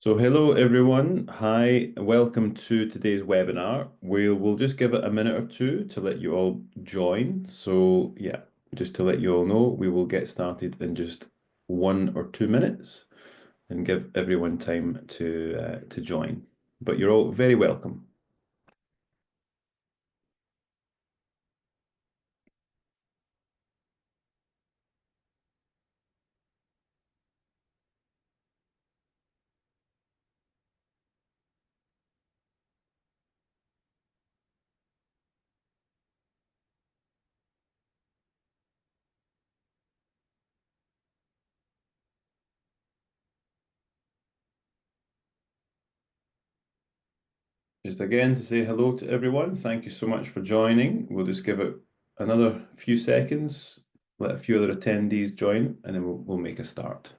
So hello everyone. Hi, welcome to today's webinar. We'll just give it a minute or two to let you all join. So yeah, just to let you all know, we will get started in just 1 or 2 minutes and give everyone time to join. But you're all very welcome. Just again to say hello to everyone. Thank you so much for joining. We'll just give it another few seconds, let a few other attendees join, and then we'll make a start.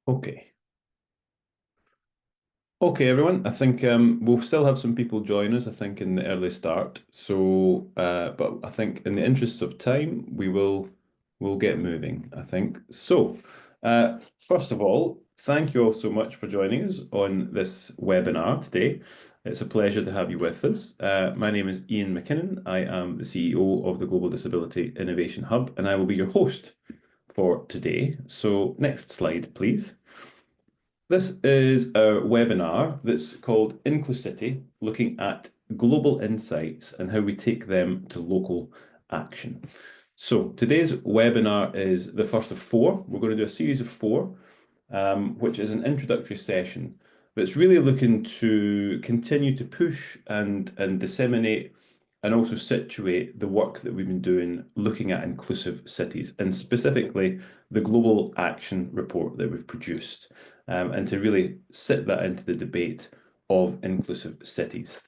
Okay. Okay, everyone. I think we'll still have some people join us, I think, in the early start. So, but I think in the interests of time, we'll get moving, I think. So, first of all, thank you all so much for joining us on this webinar today. It's a pleasure to have you with us. My name is Ian McKinnon. I am the CEO of the Global Disability Innovation Hub, and I will be your host for today. So, next slide, please. This is a webinar that's called IncluCITY, looking at global insights and how we take them to local action. So today's webinar is the first of four. We're going to do a series of four, which is an introductory session that's really looking to continue to push and disseminate and also situate the work that we've been doing looking at inclusive cities, and specifically the global action report that we've produced, and to really sit that into the debate of inclusive cities.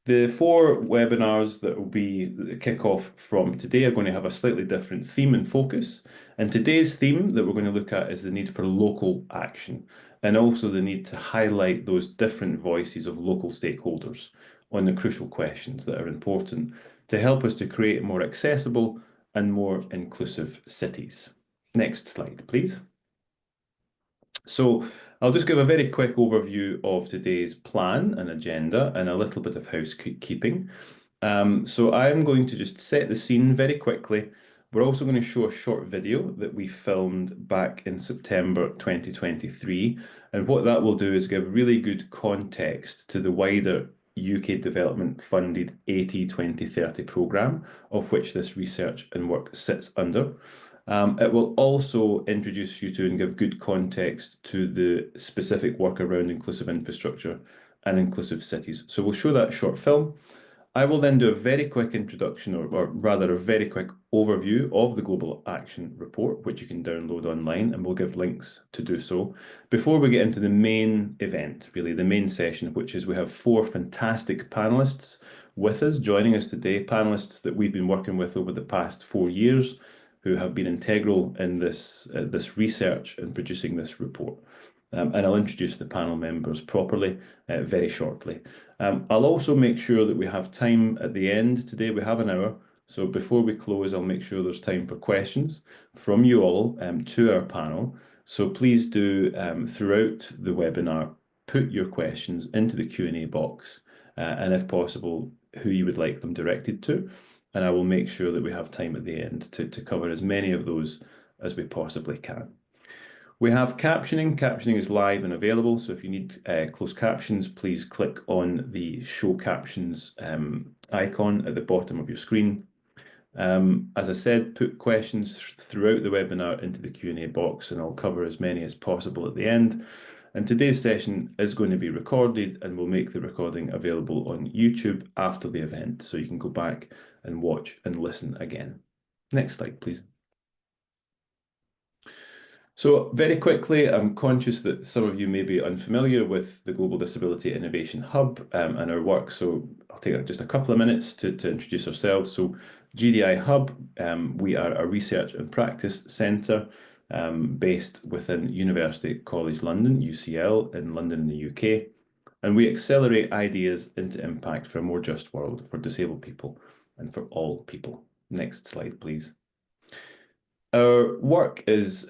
The four webinars that will be the kick-off from today are going to have a slightly different theme and focus. And today's theme that we're going to look at is the need for local action, and also the need to highlight those different voices of local stakeholders on the crucial questions that are important to help us to create more accessible and more inclusive cities. Next slide, please. So I'll just give a very quick overview of today's plan and agenda and a little bit of housekeeping. So I'm going to just set the scene very quickly. We're also going to show a short video that we filmed back in September 2023. And what that will do is give really good context to the wider UK development funded AT 2030 programme, of which this research and work sits under. It will also introduce you to and give good context to the specific work around inclusive infrastructure and inclusive cities. So we'll show that short film. I will then do a very quick introduction, or rather a very quick overview of the Global Action Report, which you can download online, and we'll give links to do so before we get into the main event, really the main session, which is we have four fantastic panelists with us, joining us today, panelists that we've been working with over the past 4 years, who have been integral in this research and producing this report. And I'll introduce the panel members properly very shortly. I'll also make sure that we have time at the end today. We have an hour. So before we close, I'll make sure there's time for questions from you all to our panel. So please do, throughout the webinar, put your questions into the Q&A box, and if possible, who you would like them directed to. And I will make sure that we have time at the end to cover as many of those as we possibly can. We have captioning. Captioning is live and available. So if you need closed captions, please click on the show captions icon at the bottom of your screen. As I said, put questions throughout the webinar into the Q&A box, and I'll cover as many as possible at the end. And today's session is going to be recorded, and we'll make the recording available on YouTube after the event, so you can go back and watch and listen again. Next slide, please. So very quickly, I'm conscious that some of you may be unfamiliar with the Global Disability Innovation Hub and our work. So I'll take just a couple of minutes to introduce ourselves. So GDI Hub, we are a research and practice centre based within University College London, UCL, in London in the UK. And we accelerate ideas into impact for a more just world for disabled people and for all people. Next slide, please. Our work is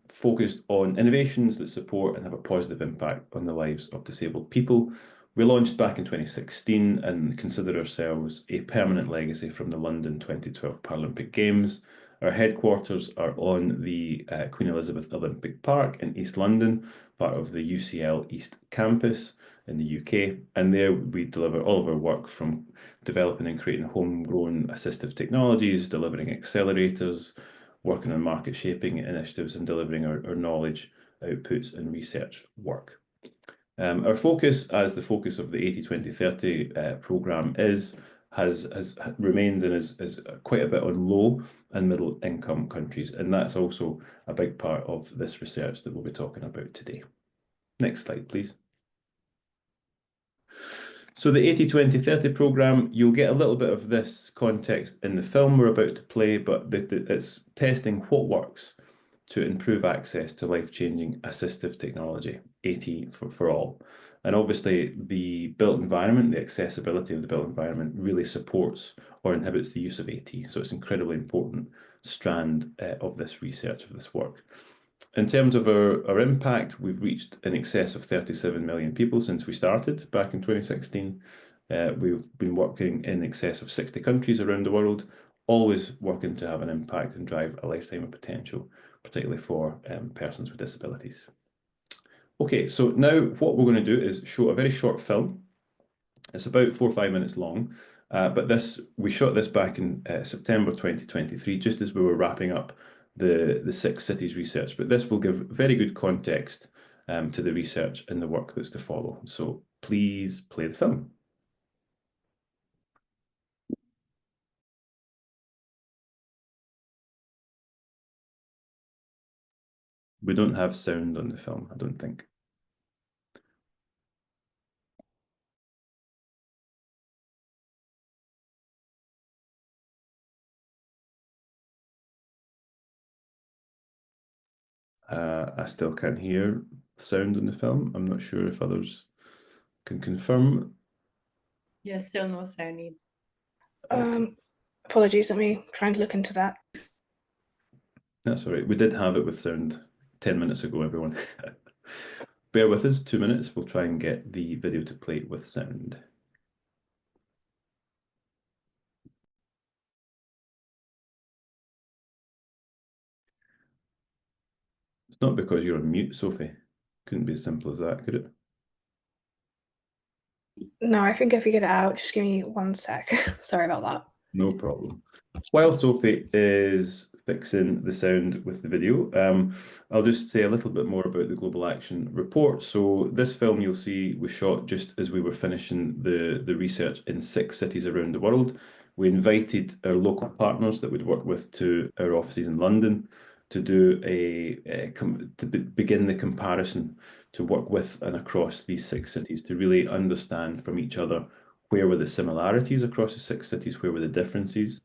focused on innovations that support and have a positive impact on the lives of disabled people. We launched back in 2016 and consider ourselves a permanent legacy from the London 2012 Paralympic Games. Our headquarters are on the Queen Elizabeth Olympic Park in East London, part of the UCL East Campus in the UK. And there we deliver all of our work from developing and creating homegrown assistive technologies, delivering accelerators, working on market shaping initiatives and delivering our knowledge, outputs and research work. Our focus, as the focus of the 80-20-30 programme has remained and is quite a bit on low and middle income countries, and that's also a big part of this research that we'll be talking about today. Next slide, please. So the 80-20-30 programme, you'll get a little bit of this context in the film we're about to play, but it's testing what works to improve access to life-changing assistive technology, AT for all. And obviously the built environment, the accessibility of the built environment really supports or inhibits the use of AT. So it's an incredibly important strand of this research, of this work. In terms of our impact, we've reached in excess of 37 million people since we started back in 2016. We've been working in excess of 60 countries around the world, always working to have an impact and drive a lifetime of potential, particularly for persons with disabilities. Okay, so now what we're going to do is show a very short film. It's about 4 or 5 minutes long, but we shot this back in September 2023, just as we were wrapping up the 6 cities research. But this will give very good context to the research and the work that's to follow. So please play the film. We don't have sound on the film, I don't think. I still can't hear sound in the film. I'm not sure if others can confirm. Yeah, still no sound. Apologies, let me try and look into that. That's all right. We did have it with sound 10 minutes ago, everyone. Bear with us 2 minutes. We'll try and get the video to play with sound. It's not because you're on mute, Sophie. Couldn't be as simple as that, could it? No, I think I figured it out. Just give me 1 sec. Sorry about that. No problem. While Sophie is fixing the sound with the video, I'll just say a little bit more about the Global Action Report. So this film you'll see was shot just as we were finishing the research in 6 cities around the world. We invited our local partners that we'd worked with to our offices in London to do begin the comparison, to work with and across these 6 cities to really understand from each other where were the similarities across the 6 cities, where were the differences.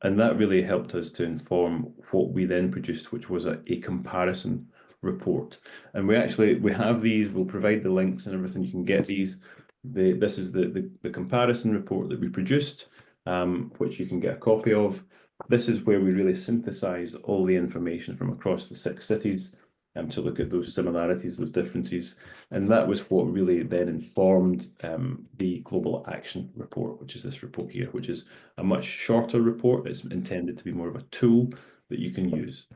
And that really helped us to inform what we then produced, which was a comparison report. And we have these, we'll provide the links and everything, you can get these. This is the comparison report that we produced, which you can get a copy of. This is where we really synthesize all the information from across the 6 cities to look at those similarities, those differences. And that was what really then informed the Global Action Report, which is this report here, which is a much shorter report. It's intended to be more of a tool that you can use.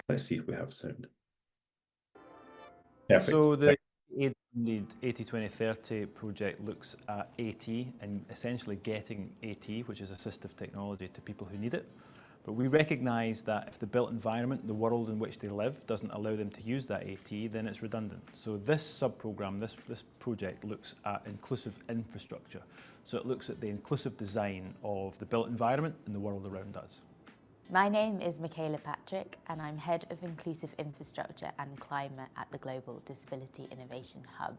Let's see if we have sound. Perfect. So the 80-20-30 project looks at AT and essentially getting AT, which is assistive technology, to people who need it. But we recognise that if the built environment, the world in which they live, doesn't allow them to use that AT, then it's redundant. So this sub-programme, this project looks at inclusive infrastructure. So it looks at the inclusive design of the built environment and the world around us. My name is Michaela Patrick and I'm Head of Inclusive Infrastructure and Climate at the Global Disability Innovation Hub.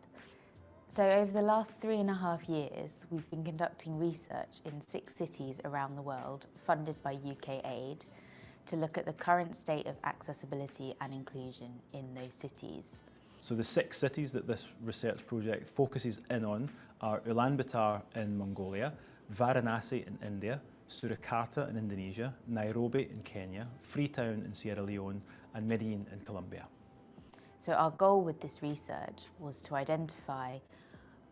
So over the last 3.5 years, we've been conducting research in 6 cities around the world, funded by UK aid, to look at the current state of accessibility and inclusion in those cities. So the 6 cities that this research project focuses in on are Ulaanbaatar in Mongolia, Varanasi in India, Surakarta in Indonesia, Nairobi in Kenya, Freetown in Sierra Leone, and Medellin in Colombia. So our goal with this research was to identify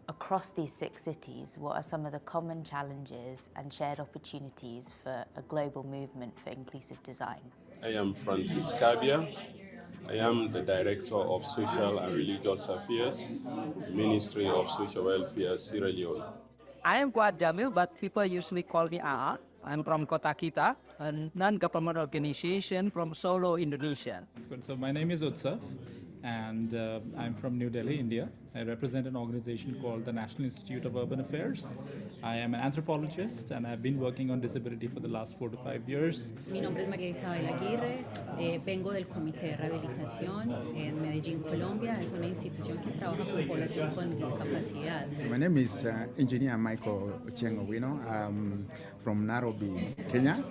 across these 6 cities what are some of the common challenges and shared opportunities for a global movement for inclusive design. I am Francis Kabia. I am the Director of Social and Religious Affairs, Ministry of Social Welfare, Sierra Leone. I am Quad Jamil, but people usually call me AA. I'm from Kota Kita, a non-government organization from Solo, Indonesia. So my name is Utsav, and I'm from New Delhi, India. I represent an organization called the National Institute of Urban Affairs. I am an anthropologist, and I've been working on disability for the last 4 to 5 years. Mi nombre es María Isabel Aguirre, vengo del Comité de Rehabilitación en Medellín, Colombia. Es una institución que trabaja con población con discapacidad. My name is Engineer Michael Ochieng Owino. I'm from Nairobi, Kenya.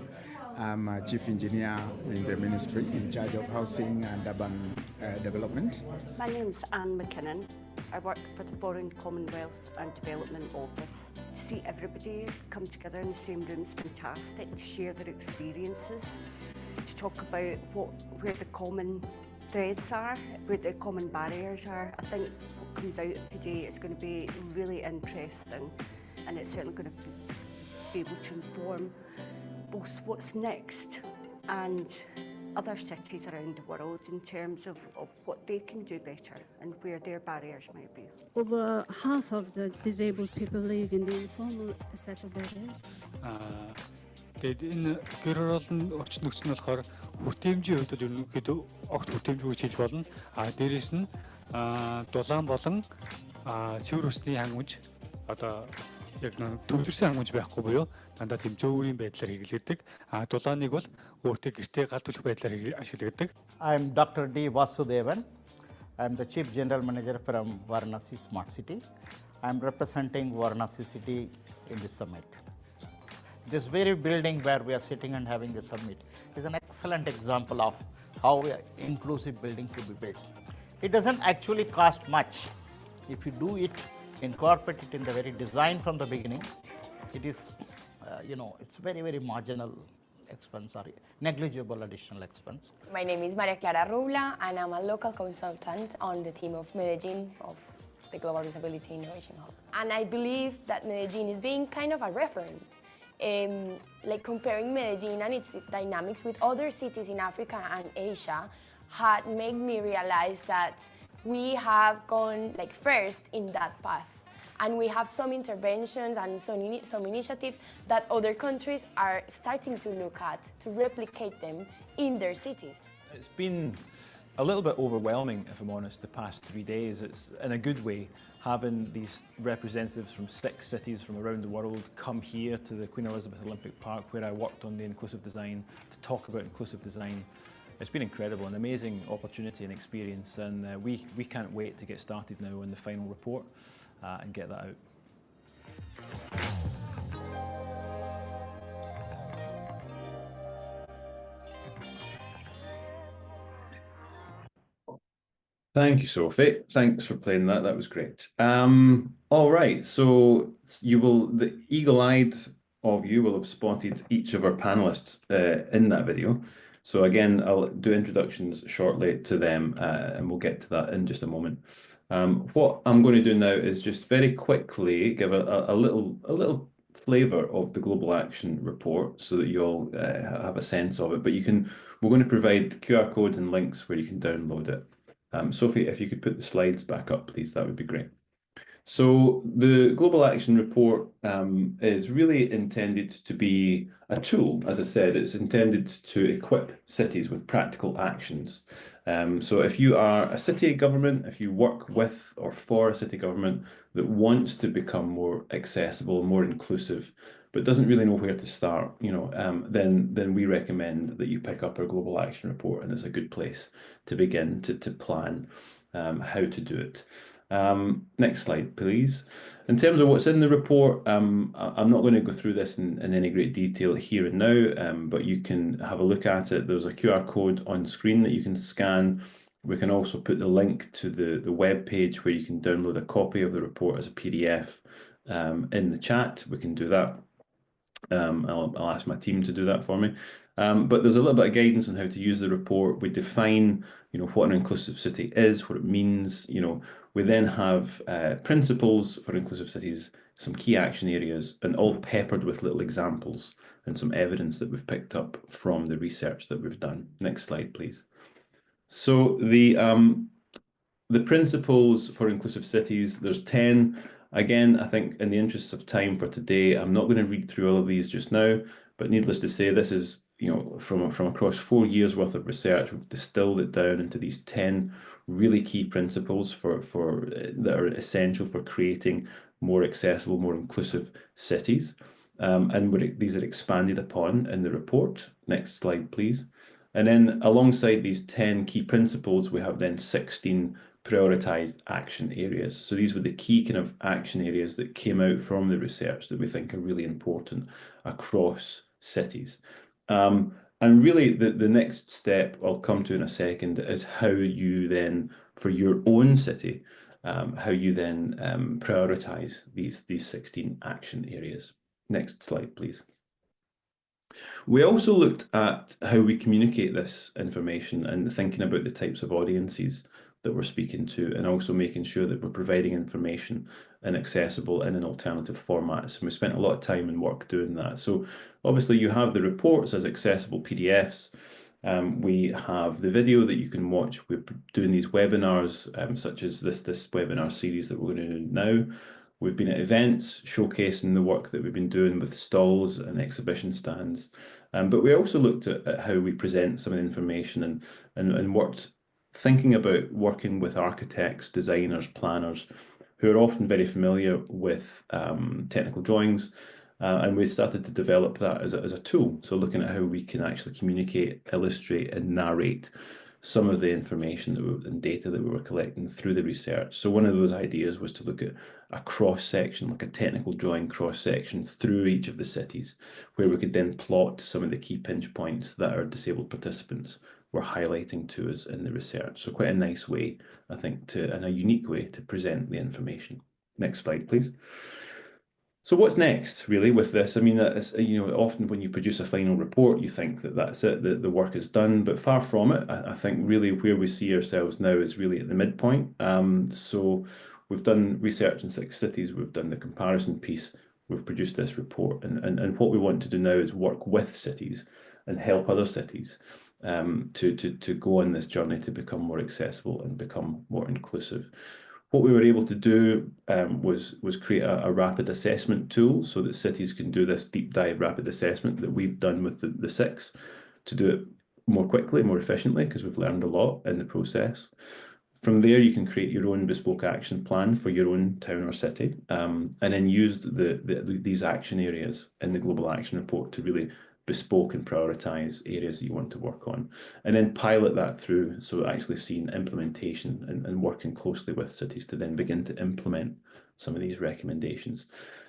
I'm a chief engineer in the ministry in charge of housing and urban development. My name's Anne McKinnon. I work for the Foreign Commonwealth and Development Office. To see everybody come together in the same room is fantastic, to share their experiences, to talk about where the common threads are, where the common barriers are. I think what comes out of today is going to be really interesting, and it's certainly going to be able to inform both what's next and other cities around the world in terms of what they can do better and where their barriers might be. Over half of the disabled people live in the informal set of areas. Тэгээд энэ гэр оролтын орчин нөхцөл нь болохоор хүртээмжийн хувьд бол ерөнхийдөө огт хүртээмж гэж хэлж болно. Дээрээс нь дулаан болон цэвэр усны хангамж одоо яг төвлөрсөн хангамж байхгүй буюу дандаа тийм зөөврийн байдлаар хэрэглэдэг. Дулааныг бол өөртөө гэртээ галдуулах байдлаар ашигладаг. I am Dr. D. Vasudevan. I am the Chief General Manager from Varanasi Smart City. I am representing Varanasi City in this summit. This very building where we are sitting and having the summit is an excellent example of how an inclusive building should be built. It doesn't actually cost much. If you do it, incorporate it in the very design from the beginning, it is, it's very, very marginal expense or negligible additional expense. My name is Maria Clara Rubla, and I'm a local consultant on the team of Medellin of the Global Disability Innovation Hub. And I believe that Medellin is being kind of a referent. Like comparing Medellin and its dynamics with other cities in Africa and Asia had made me realize that we have gone like first in that path. And we have some interventions and some initiatives that other countries are starting to look at to replicate them in their cities. It's been a little bit overwhelming, if I'm honest, the past 3 days. It's in a good way, having these representatives from 6 cities from around the world come here to the Queen Elizabeth Olympic Park, where I worked on the inclusive design, to talk about inclusive design. It's been incredible, an amazing opportunity and experience, and we can't wait to get started now on the final report and get that out. Thank you, Sophie. Thanks for playing that. That was great. All right, so the eagle-eyed of you will have spotted each of our panelists in that video. So again, I'll do introductions shortly to them, and we'll get to that in just a moment. What I'm going to do now is just very quickly give a little flavour of the Global Action Report so that you all have a sense of it. But we're going to provide QR codes and links where you can download it. Sophie, if you could put the slides back up, please, that would be great. So the Global Action Report is really intended to be a tool. As I said, it's intended to equip cities with practical actions. So if you are a city government, if you work with or for a city government that wants to become more accessible, more inclusive, but doesn't really know where to start, then we recommend that you pick up our Global Action Report, and it's a good place to begin to plan how to do it. Next slide, please. In terms of what's in the report, I'm not going to go through this in any great detail here and now, but you can have a look at it. There's a QR code on screen that you can scan. We can also put the link to the web page where you can download a copy of the report as a PDF in the chat. We can do that. I'll ask my team to do that for me. But there's a little bit of guidance on how to use the report. We define, what an inclusive city is, what it means. We then have principles for inclusive cities, some key action areas, and all peppered with little examples and some evidence that we've picked up from the research that we've done. Next slide, please. So the principles for inclusive cities, there's 10. Again, I think in the interests of time for today, I'm not going to read through all of these just now, but needless to say, this is, from across 4 years worth of research, we've distilled it down into these 10 really key principles that are essential for creating more accessible, more inclusive cities. And these are expanded upon in the report. Next slide, please. And then alongside these 10 key principles, we have then 16 prioritized action areas. So these were the key kind of action areas that came out from the research that we think are really important across cities. And really the next step I'll come to in a second is how you then, for your own city, how you then prioritize these 16 action areas. Next slide, please. We also looked at how we communicate this information and thinking about the types of audiences that we're speaking to, and also making sure that we're providing information and accessible in an alternative format. So we spent a lot of time and work doing that. So obviously you have the reports as accessible PDFs. We have the video that you can watch. We're doing these webinars, such as this webinar series that we're going to do now. We've been at events showcasing the work that we've been doing with stalls and exhibition stands. But we also looked at how we present some of the information and worked thinking about working with architects, designers, planners, who are often very familiar with technical drawings. And we started to develop that as a tool. So looking at how we can actually communicate, illustrate, and narrate some of the information and data that we were collecting through the research. So one of those ideas was to look at a cross-section, like a technical drawing cross-section through each of the cities, where we could then plot some of the key pinch points that our disabled participants were highlighting to us in the research. So quite a nice way, I think, and a unique way to present the information. Next slide, please. So what's next, really, with this? I mean, often when you produce a final report, you think that that's it, that the work is done, but far from it. I think really where we see ourselves now is really at the midpoint. So we've done research in 6 cities, we've done the comparison piece, we've produced this report, and what we want to do now is work with cities and help other cities to go on this journey to become more accessible and become more inclusive. What we were able to do was create a rapid assessment tool so that cities can do this deep dive rapid assessment that we've done with the 6 to do it more quickly, more efficiently, because we've learned a lot in the process. From there, you can create your own bespoke action plan for your own town or city, and then use these action areas in the Global Action Report to really bespoke and prioritize areas that you want to work on, and then pilot that through, so actually seeing implementation and working closely with cities to then begin to implement some of these recommendations,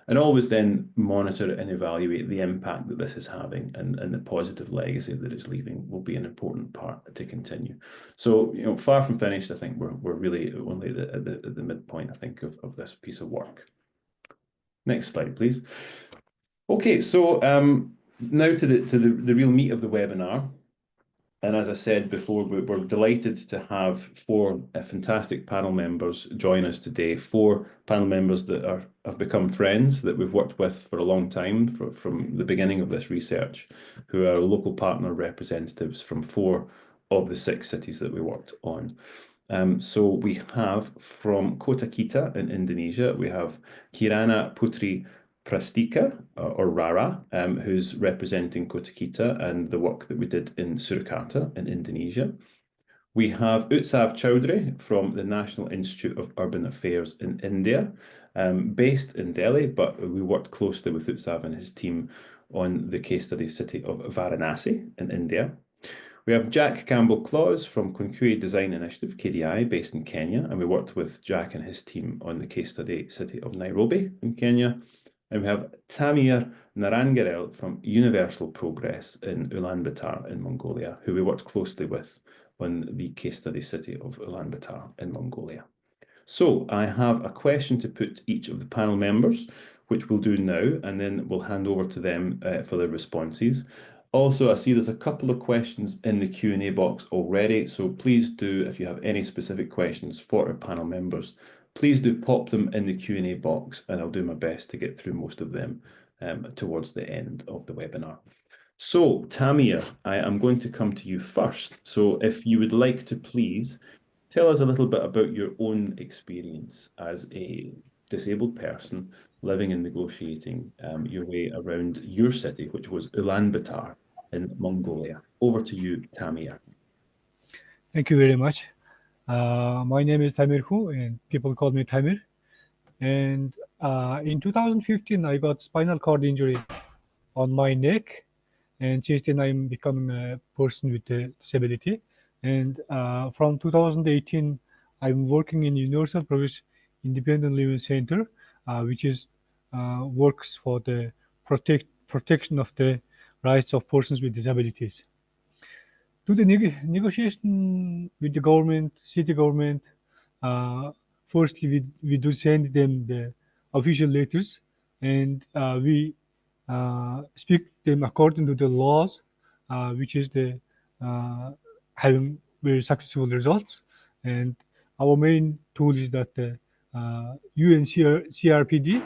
and always then monitor and evaluate the impact that this is having, and the positive legacy that it's leaving will be an important part to continue. So, far from finished. I think we're really only at the midpoint, I think, of this piece of work. Next slide, please. Okay, so now to the real meat of the webinar. And as I said before, we're delighted to have 4 fantastic panel members join us today. 4 panel members that have become friends, that we've worked with for a long time, from the beginning of this research, who are local partner representatives from 4 of the 6 cities that we worked on. So we have from Kota Kita in Indonesia, we have Kirana Putri Prastika, or Rara, who's representing Kota Kita and the work that we did in Surakarta in Indonesia. We have Utsav Chowdhury from the National Institute of Urban Affairs in India, based in Delhi, but we worked closely with Utsav and his team on the case study city of Varanasi in India. We have Jack Campbell-Claus from Konkui Design Initiative, KDI, based in Kenya, and we worked with Jack and his team on the case study City of Nairobi in Kenya. And we have Tamir Narangarel from Universal Progress in Ulaanbaatar in Mongolia, who we worked closely with on the case study City of Ulaanbaatar in Mongolia. So I have a question to put to each of the panel members, which we'll do now, and then we'll hand over to them for their responses. Also, I see there's a couple of questions in the Q&A box already, so please do, if you have any specific questions for our panel members, please do pop them in the Q&A box, and I'll do my best to get through most of them towards the end of the webinar. So, Tamir, I am going to come to you first. So if you would like to please tell us a little bit about your own experience as a disabled person living and negotiating your way around your city, which was Ulaanbaatar in Mongolia. Over to you, Tamir. Thank you very much. My name is Tamir Hu, and people call me Tamir. And in 2015, I got spinal cord injury on my neck, and since then I'm becoming a person with a disability. And from 2018, I'm working in Universal Progress Independent Living Center, which is works for the protection of the rights of persons with disabilities. To the negotiation with the government, city government, firstly we do send them the official letters, and we speak them according to the laws, which is the having very successful results. And our main tool is that the UNCRPD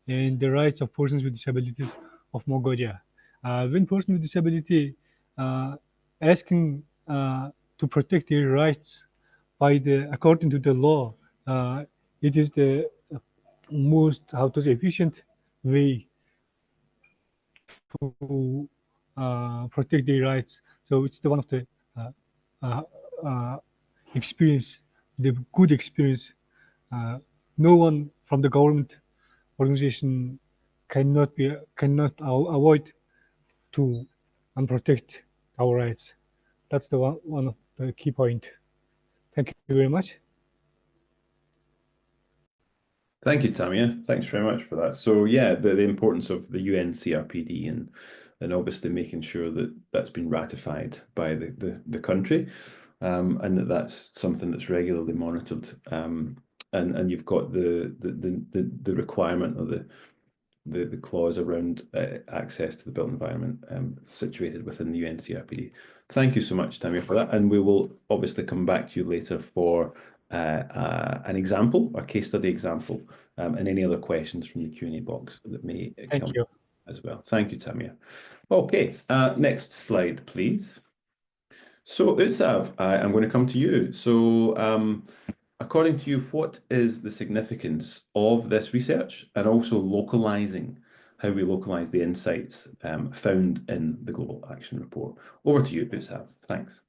and the rights of persons with disabilities of Mongolia. When person with disability asking to protect their rights by according to the law, it is the most efficient way to protect their rights. So it's the one of the experience, the good experience. No one from the government organization cannot avoid to protect our rights. That's the one of the key point. Thank you very much. Thank you, Tamir. Thanks very much for that. So yeah, the importance of the UNCRPD and obviously making sure that that's been ratified by the country, and that's something that's regularly monitored. And you've got the requirement or the clause around access to the built environment situated within the UNCRPD. Thank you so much, Tamir, for that. And we will obviously come back to you later for an example, a case study example, and any other questions from the Q&A box that may come as well. Thank you, Tamir. Okay, next slide, please. So Utsav, I'm going to come to you. So according to you, what is the significance of this research and also localizing, how we localize the insights found in the Global Action Report? Over to you, Utsav. Thanks.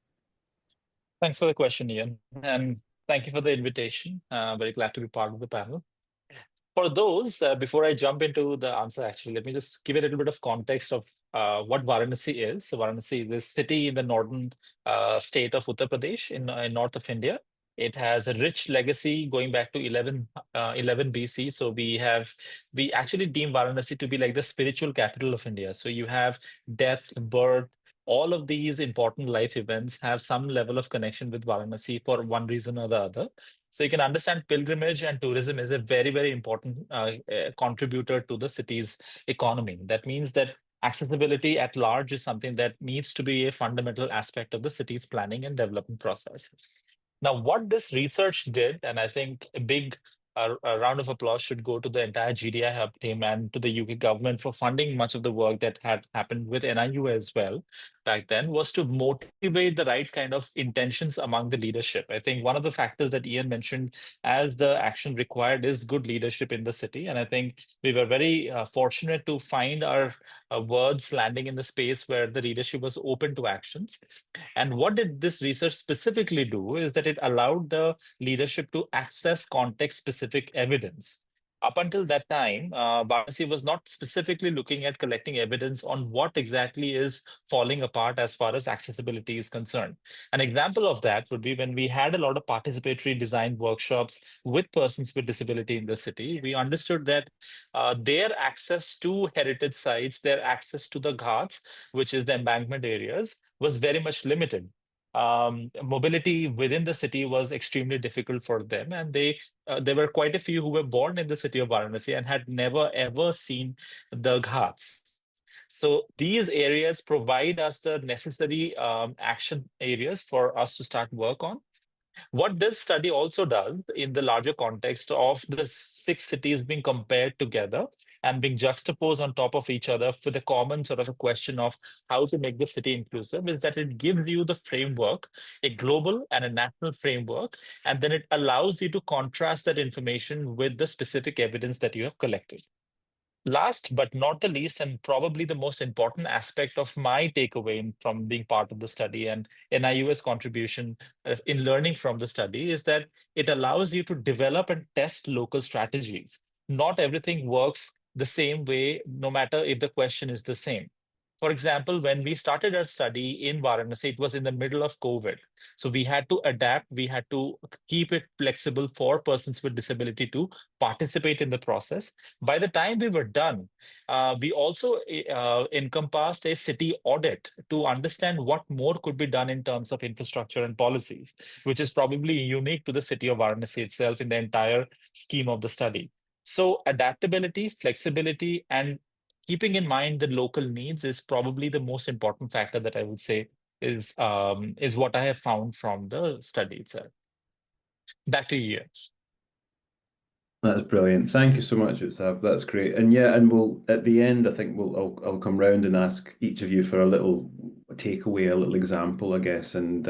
Thanks for the question, Ian. And thank you for the invitation. Very glad to be part of the panel. For those, before I jump into the answer, actually, let me just give a little bit of context of what Varanasi is. So Varanasi is a city in the northern state of Uttar Pradesh in north of India. It has a rich legacy going back to 11 BC. So we actually deem Varanasi to be like the spiritual capital of India. So you have death, birth, all of these important life events have some level of connection with Varanasi for one reason or the other. So you can understand pilgrimage and tourism is a very, very important contributor to the city's economy. That means that accessibility at large is something that needs to be a fundamental aspect of the city's planning and development process. Now, what this research did, and I think a big a round of applause should go to the entire GDI Hub team and to the UK government for funding much of the work that had happened with NIU as well back then, was to motivate the right kind of intentions among the leadership. I think one of the factors that Ian mentioned as the action required is good leadership in the city. And I think we were very fortunate to find our words landing in the space where the leadership was open to actions. And what did this research specifically do is that it allowed the leadership to access context-specific evidence. Up until that time, Varanasi was not specifically looking at collecting evidence on what exactly is falling apart as far as accessibility is concerned. An example of that would be when we had a lot of participatory design workshops with persons with disability in the city. We understood that their access to heritage sites, their access to the ghats, which is the embankment areas, was very much limited. Mobility within the city was extremely difficult for them, and there were quite a few who were born in the city of Varanasi and had never ever seen the ghats. So these areas provide us the necessary action areas for us to start work on. What this study also does in the larger context of the 6 cities being compared together and being juxtaposed on top of each other for the common sort of a question of how to make the city inclusive is that it gives you the framework, a global and a national framework, and then it allows you to contrast that information with the specific evidence that you have collected. Last but not the least, and probably the most important aspect of my takeaway from being part of the study and NIU's contribution in learning from the study is that it allows you to develop and test local strategies. Not everything works the same way, no matter if the question is the same. For example, when we started our study in Varanasi, it was in the middle of COVID. So we had to adapt, we had to keep it flexible for persons with disability to participate in the process. By the time we were done, we also encompassed a city audit to understand what more could be done in terms of infrastructure and policies, which is probably unique to the city of Varanasi itself in the entire scheme of the study. So adaptability, flexibility, and keeping in mind the local needs is probably the most important factor that I would say is what I have found from the study itself. Back to you. That's brilliant. Thank you so much, Utsav. That's great. And yeah, and we'll at the end, I think I'll come round and ask each of you for a little takeaway, a little example, I guess. And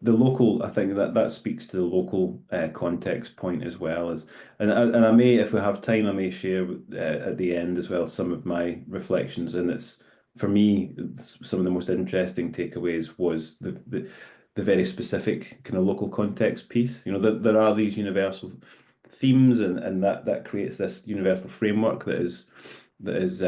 the local, I think that speaks to the local context point as well as, and I may, if we have time, I may share at the end as well some of my reflections. And it's for me, some of the most interesting takeaways was the very specific kind of local context piece. You know, there are these universal themes and that creates this universal framework that is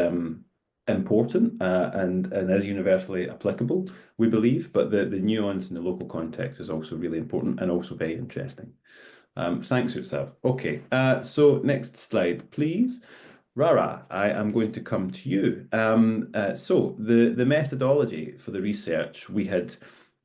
important and is universally applicable, we believe, but the nuance in the local context is also really important and also very interesting. Thanks, Utsav. Okay, so next slide, please. Rara, I am going to come to you. So the methodology for the research we had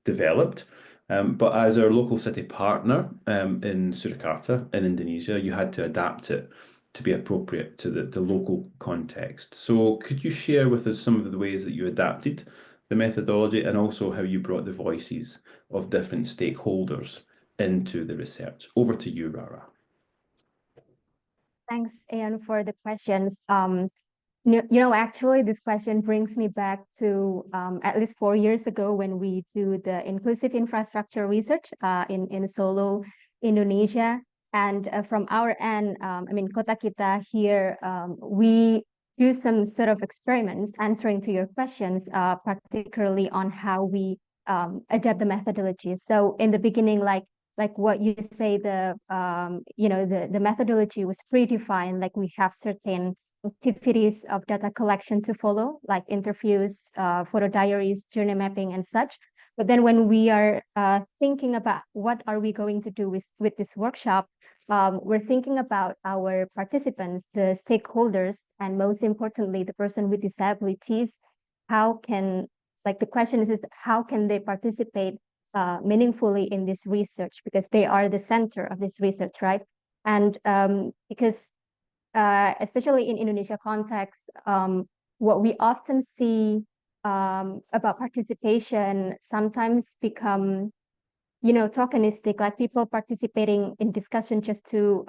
developed, but as our local city partner in Surakarta in Indonesia, you had to adapt it to be appropriate to the local context. So could you share with us some of the ways that you adapted the methodology and also how you brought the voices of different stakeholders into the research? Over to you, Rara. Thanks, Ian, for the questions. Actually, this question brings me back to at least 4 years ago when we do the inclusive infrastructure research in Solo, Indonesia. And from our end, Kota Kita here, we do some sort of experiments answering to your questions, particularly on how we adapt the methodology. So in the beginning, like what you say, the methodology was predefined, like we have certain activities of data collection to follow, like interviews, photo diaries, journey mapping, and such. But then when we are thinking about what are we going to do with this workshop, we're thinking about our participants, the stakeholders, and most importantly, the person with disabilities. The question is how can they participate meaningfully in this research, because they are the center of this research, right? And because especially in Indonesia context, what we often see about participation sometimes become, tokenistic, like people participating in discussion just to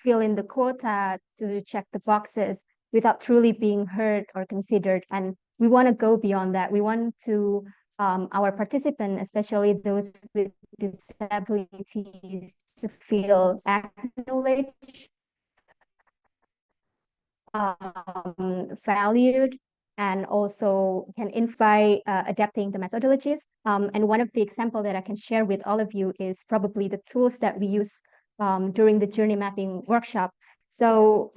fill in the quota, to check the boxes without truly being heard or considered. And we want to go beyond that. We want to our participants, especially those with disabilities, to feel acknowledged, valued, and also can invite adapting the methodologies. And one of the examples that I can share with all of you is probably the tools that we use during the journey mapping workshop. So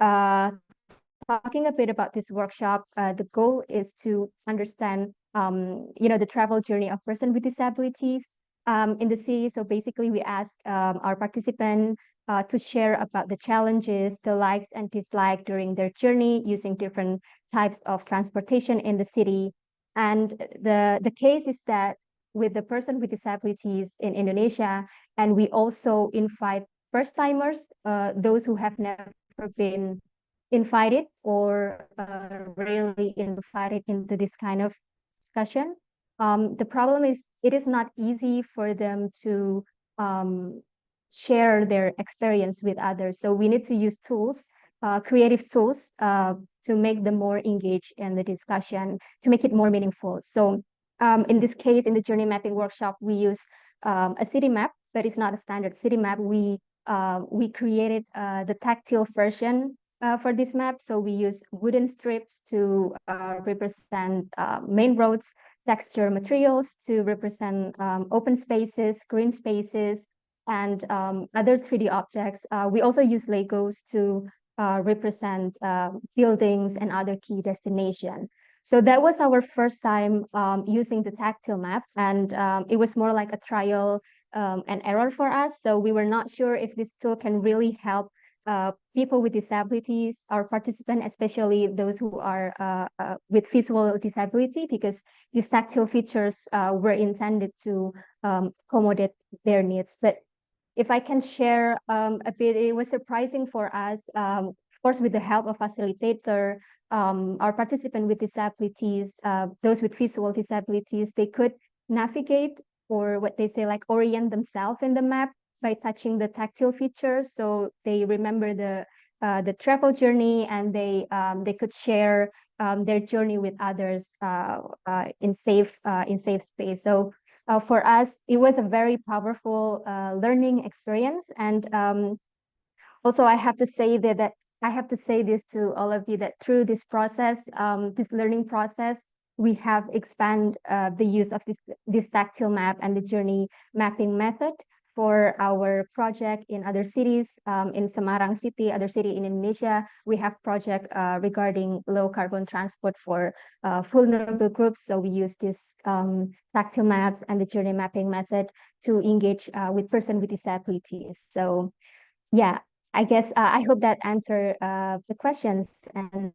talking a bit about this workshop, the goal is to understand, the travel journey of person with disabilities in the city. So basically, we ask our participants to share about the challenges, the likes and dislikes during their journey using different types of transportation in the city. And the case is that with the person with disabilities in Indonesia, and we also invite first timers, those who have never been invited or really invited into this kind of discussion. The problem is it is not easy for them to share their experience with others. So we need to use tools, creative tools, to make them more engaged in the discussion, to make it more meaningful. So in this case, in the journey mapping workshop, we use a city map, but it's not a standard city map. We created the tactile version for this map. So we use wooden strips to represent main roads, texture materials to represent open spaces, green spaces, and other 3D objects. We also use Legos to represent buildings and other key destinations. So that was our first time using the tactile map, and it was more like a trial and error for us. So we were not sure if this tool can really help people with disabilities, our participants, especially those who are with visual disability, because these tactile features were intended to accommodate their needs. But if I can share a bit, it was surprising for us, of course, with the help of facilitator, our participants with disabilities, those with visual disabilities, they could navigate, or what they say, like orient themselves in the map by touching the tactile features. So they remember the travel journey, and they could share their journey with others in safe space. So for us, it was a very powerful learning experience. And also, I have to say that I have to say this to all of you, that through this process, this learning process, we have expanded the use of this tactile map and the journey mapping method for our project in other cities, in Semarang City, other city in Indonesia. We have project regarding low carbon transport for vulnerable groups. So we use this tactile maps and the journey mapping method to engage with person with disabilities. So yeah, I guess I hope that answered the questions, and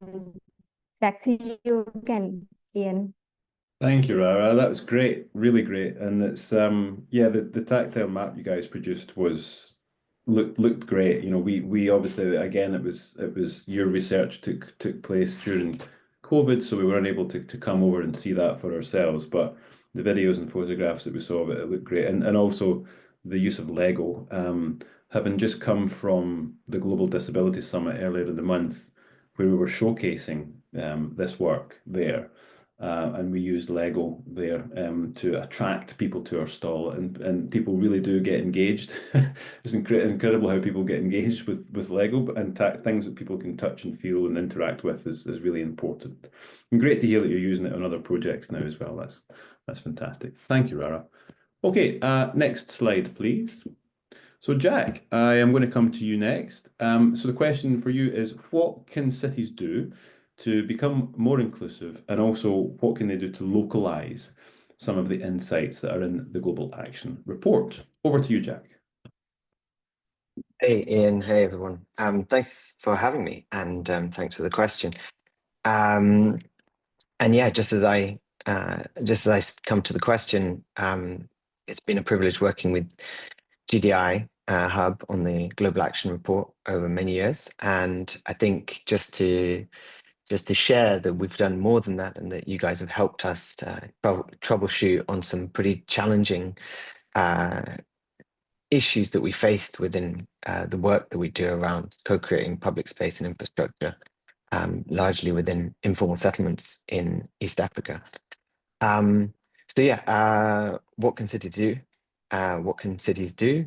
back to you again, Ian. Thank you, Rara. That was great, really great. And it's yeah, the tactile map you guys produced looked great. You know, we obviously, again, it was your research took place during COVID, so we weren't able to come over and see that for ourselves. But the videos and photographs that we saw of it looked great, and also the use of Lego. Having just come from the Global Disability Summit earlier in the month, where we were showcasing this work there. And we used Lego there to attract people to our stall, and people really do get engaged. It's incredible how people get engaged with Lego, and things that people can touch and feel and interact with is really important. And great to hear that you're using it on other projects now as well. That's fantastic. Thank you, Rara. Okay, next slide, please. So Jack, I am going to come to you next. So the question for you is, what can cities do to become more inclusive, and also what can they do to localize some of the insights that are in the Global Action Report? Over to you, Jack. Hey, Ian. Hey, everyone. Thanks for having me, and thanks for the question. And yeah, just as I come to the question, it's been a privilege working with GDI Hub on the Global Action Report over many years, and I think just to share that we've done more than that, and that you guys have helped us troubleshoot on some pretty challenging issues that we faced within the work that we do around co-creating public space and infrastructure, largely within informal settlements in East Africa. So yeah, what can cities do? What can cities do?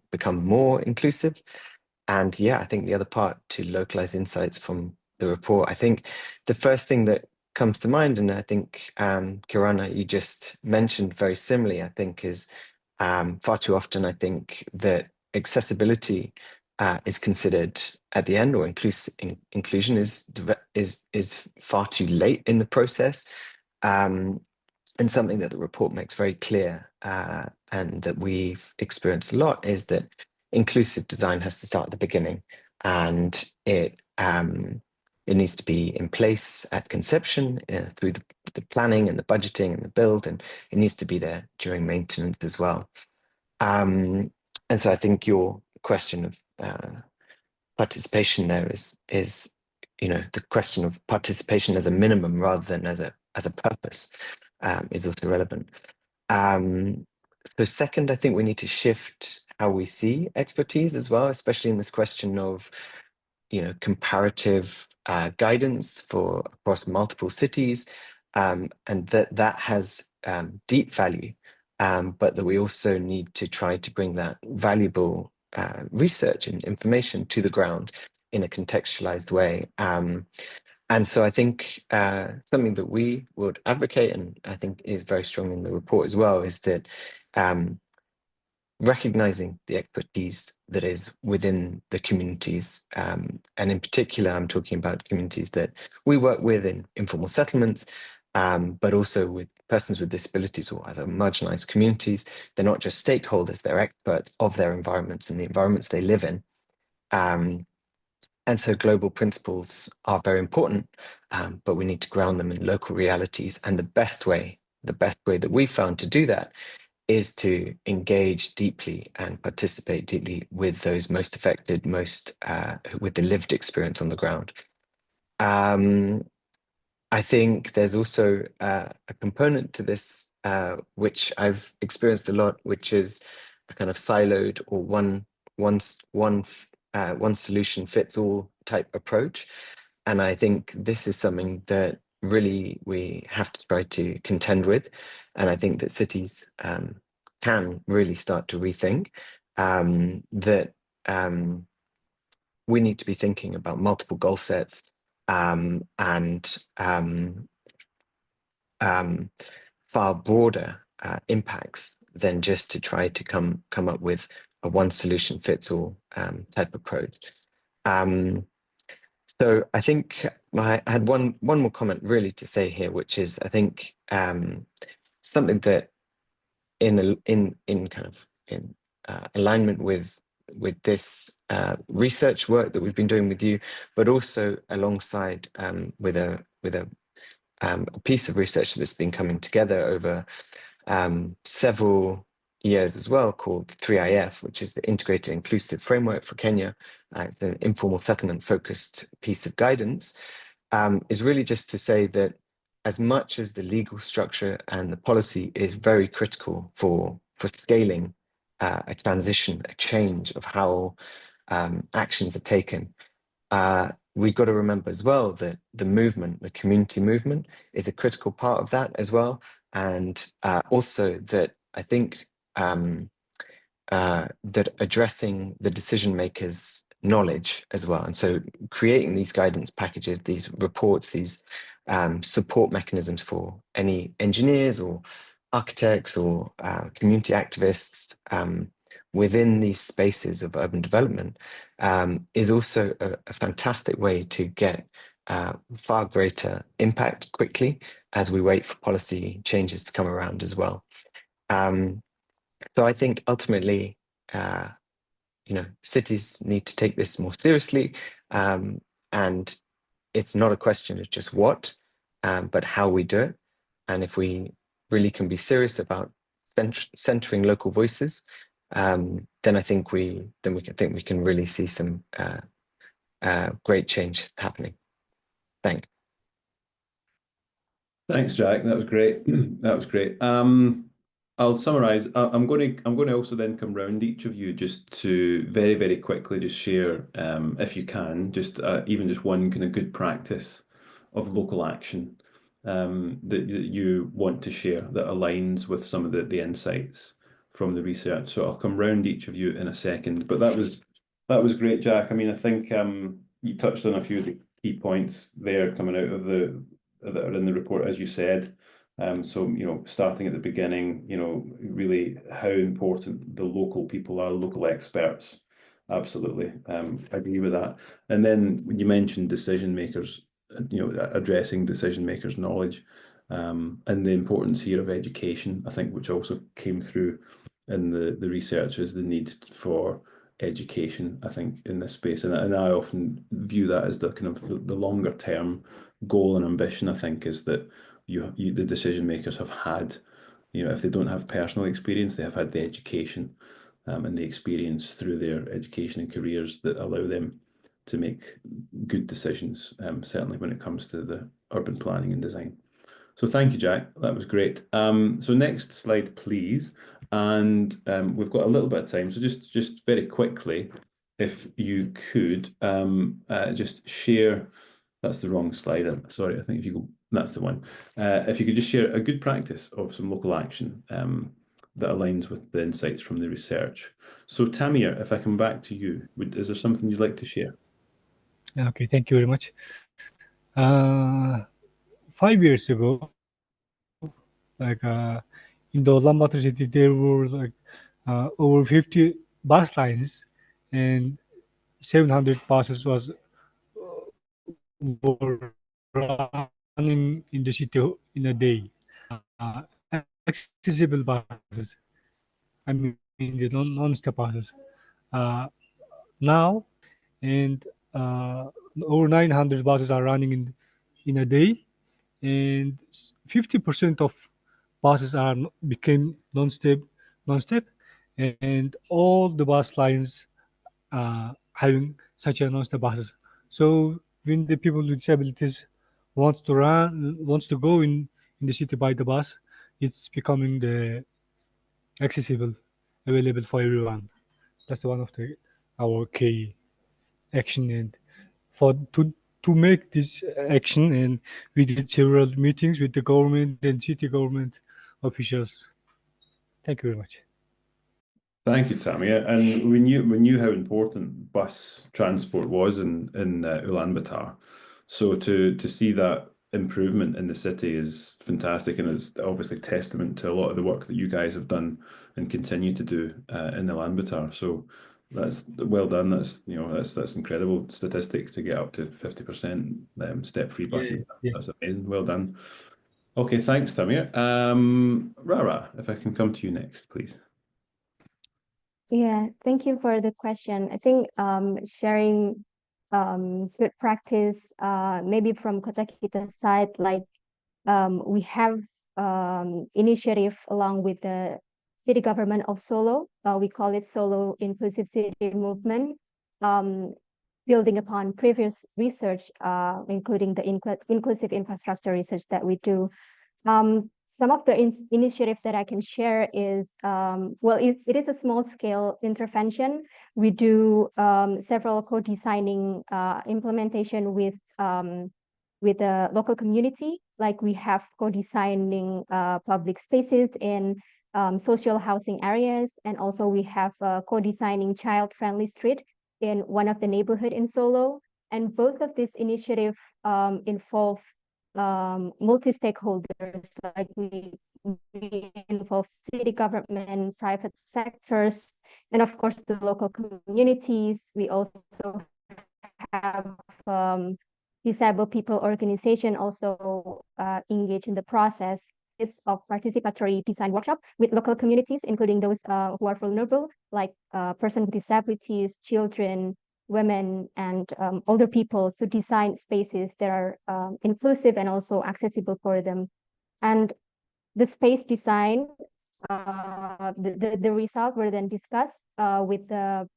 Become more inclusive? And yeah, I think the other part, to localize insights from the report. I think the first thing that comes to mind, and I think Kirana, you just mentioned very similarly, I think is far too often, I think that accessibility is considered at the end, or inclusion is far too late in the process. And something that the report makes very clear, and that we've experienced a lot, is that inclusive design has to start at the beginning, and it needs to be in place at conception, through the planning and the budgeting and the build, and it needs to be there during maintenance as well. And so I think your question of participation there is the question of participation as a minimum rather than as a purpose, is also relevant. So second, I think we need to shift how we see expertise as well, especially in this question of comparative guidance across multiple cities, and that has deep value, but that we also need to try to bring that valuable research and information to the ground in a contextualized way. And so I think something that we would advocate, and I think is very strong in the report as well, is that recognizing the expertise that is within the communities, and in particular, I'm talking about communities that we work with in informal settlements, but also with persons with disabilities or other marginalized communities. They're not just stakeholders, they're experts of their environments and the environments they live in. And so global principles are very important, but we need to ground them in local realities. And the best way that we found to do that is to engage deeply and participate deeply with those most affected, with the lived experience on the ground. I think there's also a component to this, which I've experienced a lot, which is a kind of siloed or one solution fits all type approach. And I think this is something that really we have to try to contend with. And I think that cities can really start to rethink that we need to be thinking about multiple goal sets, and far broader impacts than just to try to come up with a one solution fits all type approach. So I think I had one more comment really to say here, which is I think something that in alignment with this research work that we've been doing with you, but also alongside with a piece of research that's been coming together over several years as well, called 3IF, which is the Integrated Inclusive Framework for Kenya. It's an informal settlement focused piece of guidance, is really just to say that as much as the legal structure and the policy is very critical for scaling a transition, a change of how actions are taken, we've got to remember as well that the movement, the community movement, is a critical part of that as well. And also that I think that addressing the decision makers' knowledge as well. And so creating these guidance packages, these reports, these support mechanisms for any engineers or architects or community activists within these spaces of urban development is also a fantastic way to get far greater impact quickly as we wait for policy changes to come around as well. So I think ultimately, cities need to take this more seriously, and it's not a question of just what, but how we do it. And if we really can be serious about centering local voices, then I think we can really see some great change happening. Thanks. Thanks, Jack. That was great. That was great. I'll summarize. I'm going to also then come round each of you just to very, very quickly just share, if you can, just even just one kind of good practice of local action that you want to share that aligns with some of the insights from the research. So I'll come round each of you in a second. But that was great, Jack. I mean, I think you touched on a few of the key points there coming out of that are in the report, as you said. So, starting at the beginning, really how important the local people are, local experts, Absolutely. I agree with that. And then when you mentioned decision makers, addressing decision makers' knowledge, and the importance here of education, I think, which also came through in the research, is the need for education, I think, in this space. And I often view that as the kind of the longer term goal and ambition, I think, is that the decision makers have had, if they don't have personal experience, they have had the education and the experience through their education and careers that allow them to make good decisions, certainly when it comes to the urban planning and design. So thank you, Jack. That was great. So next slide, please. And we've got a little bit of time. So just very quickly, if you could just share, that's the wrong slide. Sorry, I think if you go, that's the one. If you could just share a good practice of some local action that aligns with the insights from the research. So Tamir, if I come back to you, is there something you'd like to share? Okay, thank you very much. 5 years ago, like in the Ulaanbaatar city, there were like over 50 bus lines, and 700 buses were running in the city in a day. Accessible buses, I mean the non-stop buses. Now, and over 900 buses are running in a day, and 50% of buses became non-stop, and all the bus lines having such a non-stop buses. So when the people with disabilities wants to go in the city by the bus, it's becoming the accessible, available for everyone. That's one of our key action, and to make this action, and we did several meetings with the government and city government officials. Thank you very much. Thank you, Tamir. And we knew how important bus transport was in Ulaanbaatar. So to see that improvement in the city is fantastic, and it's obviously testament to a lot of the work that you guys have done and continue to do in Ulaanbaatar. So that's well done. That's incredible statistic to get up to 50% step-free buses. Yeah. That's amazing. Well done. Okay, thanks, Tamir. Rara, if I can come to you next, please. Yeah, thank you for the question. I think sharing good practice, maybe from Kota Kita's side, like we have initiative along with the city government of Solo. We call it Solo Inclusive City Movement, building upon previous research, including the inclusive infrastructure research that we do. Some of the initiative that I can share is, well, it is a small scale intervention. We do several co-designing implementation with the local community. Like we have co-designing public spaces in social housing areas, and also we have co-designing child-friendly street in one of the neighborhood in Solo. And both of these initiatives involve multi-stakeholders, like we involve city government, private sectors, and of course the local communities. We also have disabled people organization also engage in the process of participatory design workshop with local communities, including those who are vulnerable, like persons with disabilities, children, women, and older people, to design spaces that are inclusive and also accessible for them. And the space design, the result were then discussed with the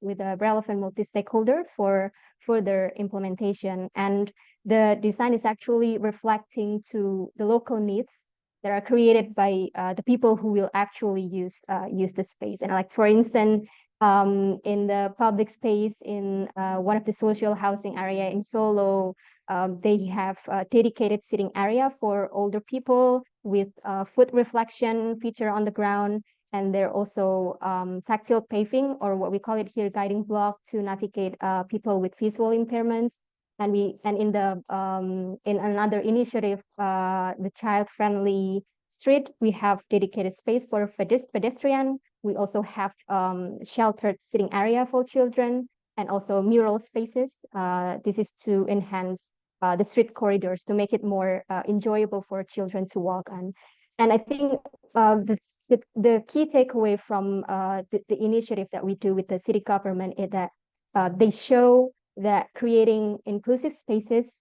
relevant multi-stakeholder for further implementation. And the design is actually reflecting to the local needs that are created by the people who will actually use the space. And like, for instance, in the public space in one of the social housing area in Solo, they have a dedicated sitting area for older people with foot reflection feature on the ground. And they're also tactile paving, or what we call it here, guiding block, to navigate people with visual impairments. And in another initiative, the child-friendly street, we have dedicated space for pedestrian. We also have sheltered sitting area for children. and also mural spaces. This is to enhance the street corridors to make it more enjoyable for children to walk on. And I think the key takeaway from the initiative that we do with the city government is that they show that creating inclusive spaces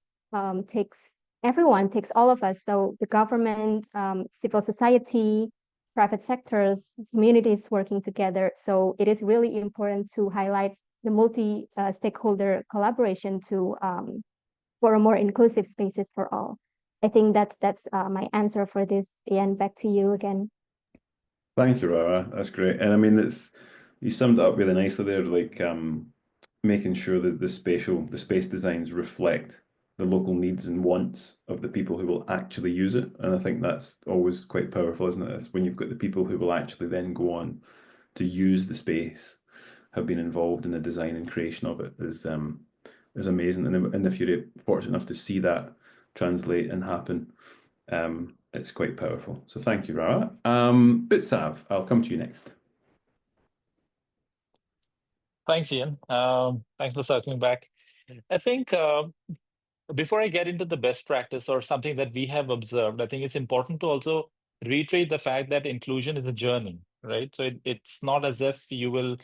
takes everyone, takes all of us. So the government, civil society, private sectors, communities working together. So it is really important to highlight the multi-stakeholder collaboration to for a more inclusive spaces for all. I think that's my answer for this. Ian, back to you again. Thank you, Rara. That's great. And I mean, you summed it up really nicely there, like making sure that the space designs reflect the local needs and wants of the people who will actually use it. And I think that's always quite powerful, isn't it? It's when you've got the people who will actually then go on to use the space, have been involved in the design and creation of it is amazing. And if you're fortunate enough to see that translate and happen, it's quite powerful. So thank you, Rara. Utsav, I'll come to you next. Thanks, Ian. Thanks for circling back. I think before I get into the best practice or something that we have observed, I think it's important to also reiterate the fact that inclusion is a journey, right? So it's not as if you will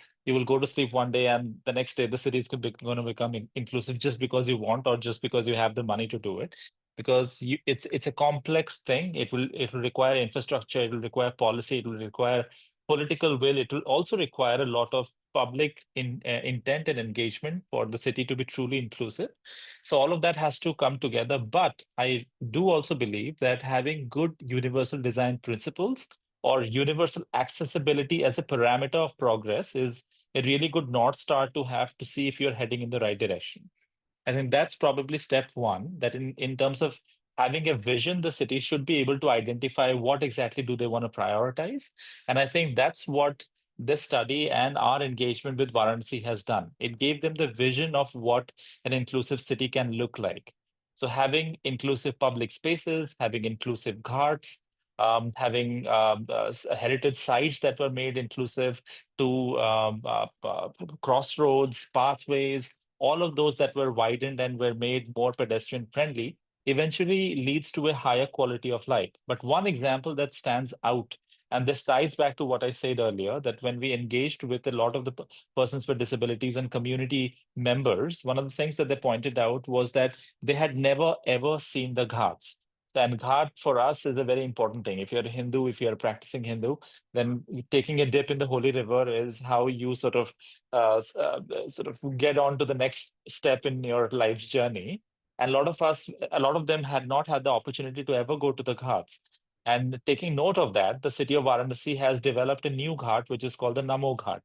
go to sleep one day and the next day the city is going to become inclusive just because you want or just because you have the money to do it. Because it's a complex thing. It will require infrastructure. It will require policy. It will require political will. It will also require a lot of public intent and engagement for the city to be truly inclusive. So all of that has to come together. But I do also believe that having good universal design principles or universal accessibility as a parameter of progress is a really good North Star to have to see if you're heading in the right direction. I think that's probably step one, that in terms of having a vision, the city should be able to identify what exactly do they want to prioritize. And I think that's what this study and our engagement with Varanasi has done. It gave them the vision of what an inclusive city can look like. So having inclusive public spaces, having inclusive ghats, having heritage sites that were made inclusive to crossroads, pathways, all of those that were widened and were made more pedestrian friendly eventually leads to a higher quality of life. But one example that stands out, and this ties back to what I said earlier, that when we engaged with a lot of the persons with disabilities and community members, one of the things that they pointed out was that they had never ever seen the ghats. And ghat for us is a very important thing. If you're a Hindu, if you're a practicing Hindu, then taking a dip in the holy river is how you sort of get on to the next step in your life's journey. And a lot of them had not had the opportunity to ever go to the ghats. And taking note of that, the city of Varanasi has developed a new ghat, which is called the Namo Ghat.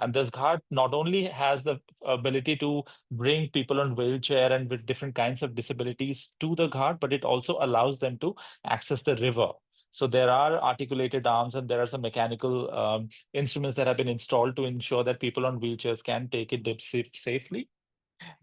And this ghat not only has the ability to bring people on wheelchair and with different kinds of disabilities to the ghat, but it also allows them to access the river. So there are articulated arms and there are some mechanical instruments that have been installed to ensure that people on wheelchairs can take a dip safely.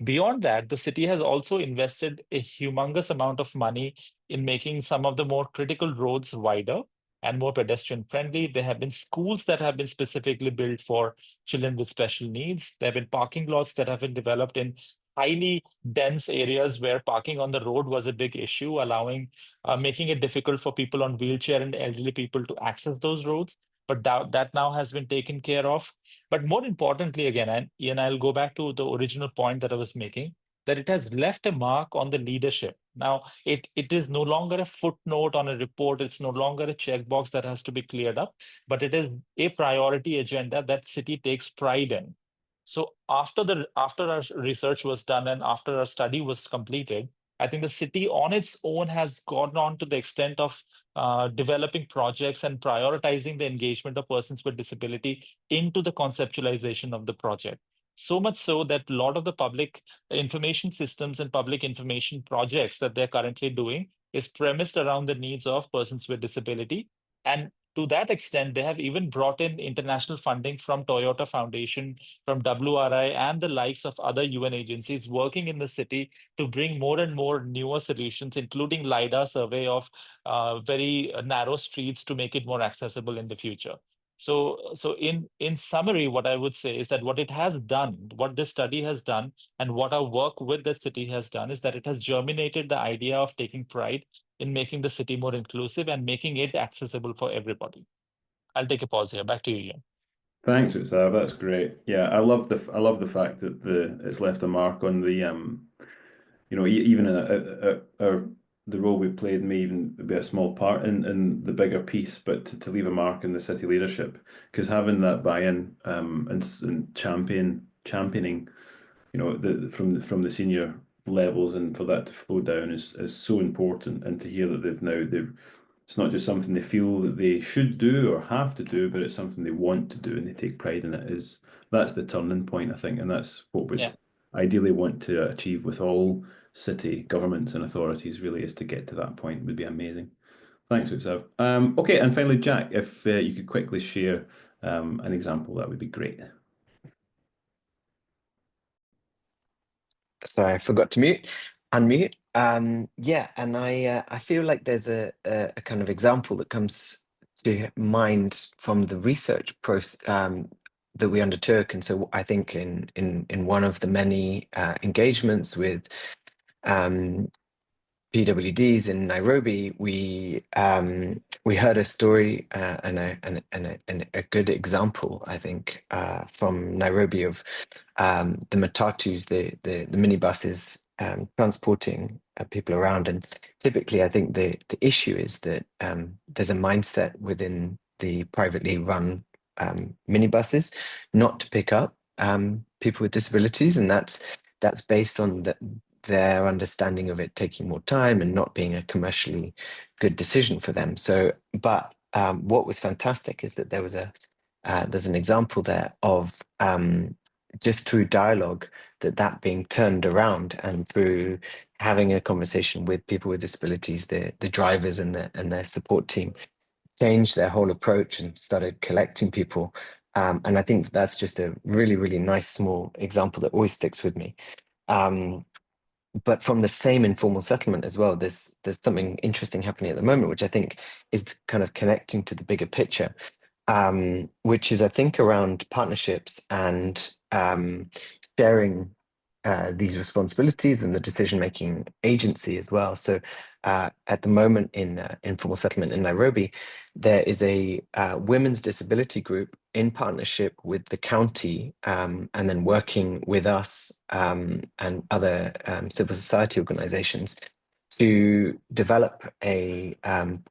Beyond that, the city has also invested a humongous amount of money in making some of the more critical roads wider and more pedestrian friendly. There have been schools that have been specifically built for children with special needs. There have been parking lots that have been developed in highly dense areas where parking on the road was a big issue, making it difficult for people on wheelchair and elderly people to access those roads. But that now has been taken care of. But more importantly, again, and Ian, I'll go back to the original point that I was making, that it has left a mark on the leadership. Now, it is no longer a footnote on a report. It's no longer a checkbox that has to be cleared up, but it is a priority agenda that city takes pride in. So after our research was done and after our study was completed, I think the city on its own has gone on to the extent of developing projects and prioritizing the engagement of persons with disability into the conceptualization of the project. So much so that a lot of the public information systems and public information projects that they're currently doing is premised around the needs of persons with disability. And to that extent, they have even brought in international funding from Toyota Foundation, from WRI, and the likes of other UN agencies working in the city to bring more and more newer solutions, including LiDAR survey of very narrow streets to make it more accessible in the future. So in summary, what I would say is that what it has done, what this study has done, and what our work with the city has done is that it has germinated the idea of taking pride in making the city more inclusive and making it accessible for everybody. I'll take a pause here. Back to you, Ian. Thanks, Utsav. That's great. Yeah, I love the fact that it's left a mark on the you know, even the role we've played may even be a small part in the bigger piece, but to leave a mark in the city leadership, because having that buy-in and championing, you know, from the senior levels and for that to flow down is so important. And to hear that they've it's not just something they feel that they should do or have to do, but it's something they want to do and they take pride in it. That's the turning point, I think, and that's what we'd ideally want to achieve with all city governments and authorities. Really, is to get to that point would be amazing. Thanks, Utsav. Okay, and finally, Jack, if you could quickly share an example, that would be great. Sorry, I forgot to unmute. Yeah, and I feel like there's a kind of example that comes to mind from the research process that we undertook. And so I think in one of the many engagements with PWDs in Nairobi, we heard a story and a good example, I think, from Nairobi of the matatus, the minibuses transporting people around. And typically, I think the issue is that there's a mindset within the privately run minibuses not to pick up people with disabilities, and that's based on their understanding of it taking more time and not being a commercially good decision for them. So, but what was fantastic is that there's an example there of just through dialogue that being turned around, and through having a conversation with people with disabilities, the drivers and their support team changed their whole approach and started collecting people. And I think that's just a really, really nice small example that always sticks with me. But from the same informal settlement as well, there's something interesting happening at the moment, which I think is kind of connecting to the bigger picture, which is, I think, around partnerships and sharing these responsibilities and the decision-making agency as well. So at the moment in informal settlement in Nairobi, there is a women's disability group in partnership with the county, and then working with us and other civil society organizations to develop a